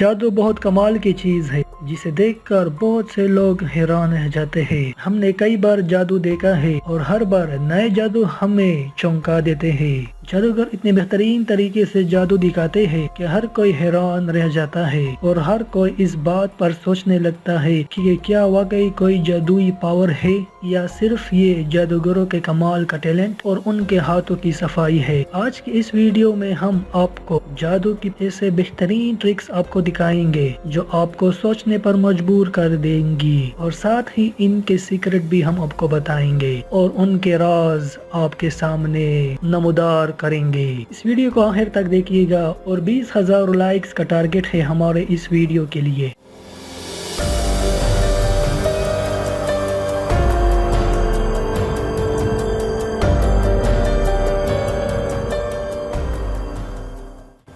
जादू बहुत कमाल की चीज है जिसे देखकर बहुत से लोग हैरान रह जाते हैं। हमने कई बार जादू देखा है और हर बार नए जादू हमें चौंका देते हैं। जादूगर इतने बेहतरीन तरीके से जादू दिखाते हैं कि हर कोई हैरान रह जाता है और हर कोई इस बात पर सोचने लगता है कि ये क्या वाकई कोई जादुई पावर है या सिर्फ ये जादूगरों के कमाल का टैलेंट और उनके हाथों की सफाई है। आज की इस वीडियो में हम आपको जादू की ऐसे बेहतरीन ट्रिक्स आपको दिखाएंगे जो आपको सोचने पर मजबूर कर देंगी और साथ ही इनके सीक्रेट भी हम आपको बताएंगे और उनके राज आपके सामने नमूदार करेंगे। इस वीडियो को आखिर तक देखिएगा और 20,000 लाइक्स का टारगेट है हमारे इस वीडियो के लिए।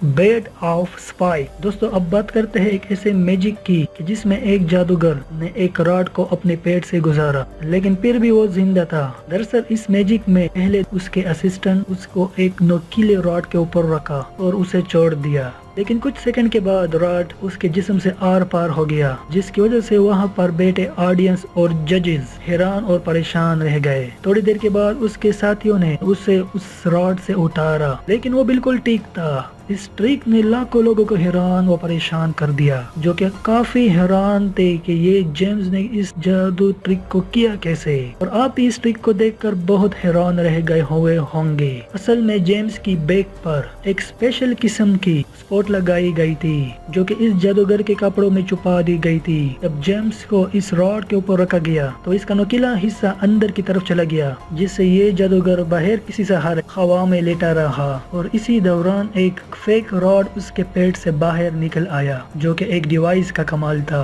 Bed of spike. दोस्तों अब बात करते हैं एक ऐसे मैजिक की कि जिसमें एक जादूगर ने एक रॉड को अपने पेट से गुजारा लेकिन फिर भी वो जिंदा था। दरअसल इस मैजिक में पहले उसके असिस्टेंट उसको एक नुकीले रॉड के ऊपर रखा और उसे छोड़ दिया, लेकिन कुछ सेकंड के बाद रॉड उसके जिस्म से आर पार हो गया, जिसकी वजह से वहां पर बैठे ऑडियंस और जजेस हैरान और परेशान रह गए। थोड़ी देर के बाद उसके साथियों ने उसे उस रॉड से उतारा लेकिन वो बिल्कुल ठीक था। इस ट्रिक ने लाखों लोगों को हैरान व परेशान कर दिया, जो कि काफी हैरान थे कि ये जेम्स ने इस जादू ट्रिक को किया कैसे। और आप इस ट्रिक को देखकर बहुत हैरान रह गए हुए होंगे। असल में जेम्स की बैक पर एक स्पेशल किस्म की स्पॉट लगाई गई थी जो कि इस जादूगर के कपड़ों में छुपा दी गई थी। जब जेम्स को इस रॉड के ऊपर रखा गया तो इसका नुकीला हिस्सा अंदर की तरफ चला गया, जिससे ये जादूगर बाहर किसी सहारे हवा में लेटा रहा और इसी दौरान एक फेक रॉड उसके पेट से बाहर निकल आया, जो कि एक डिवाइस का कमाल था।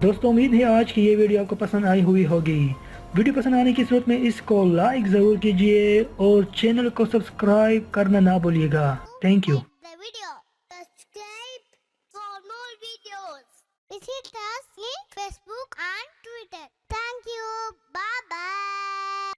दोस्तों उम्मीद है आज की ये वीडियो आपको पसंद आई हुई होगी। वीडियो पसंद आने की सूरत में इसको लाइक जरूर कीजिए और चैनल को सब्सक्राइब करना ना भूलिएगा। Thank you. Visit us in Facebook and Twitter. Thank you. Bye bye.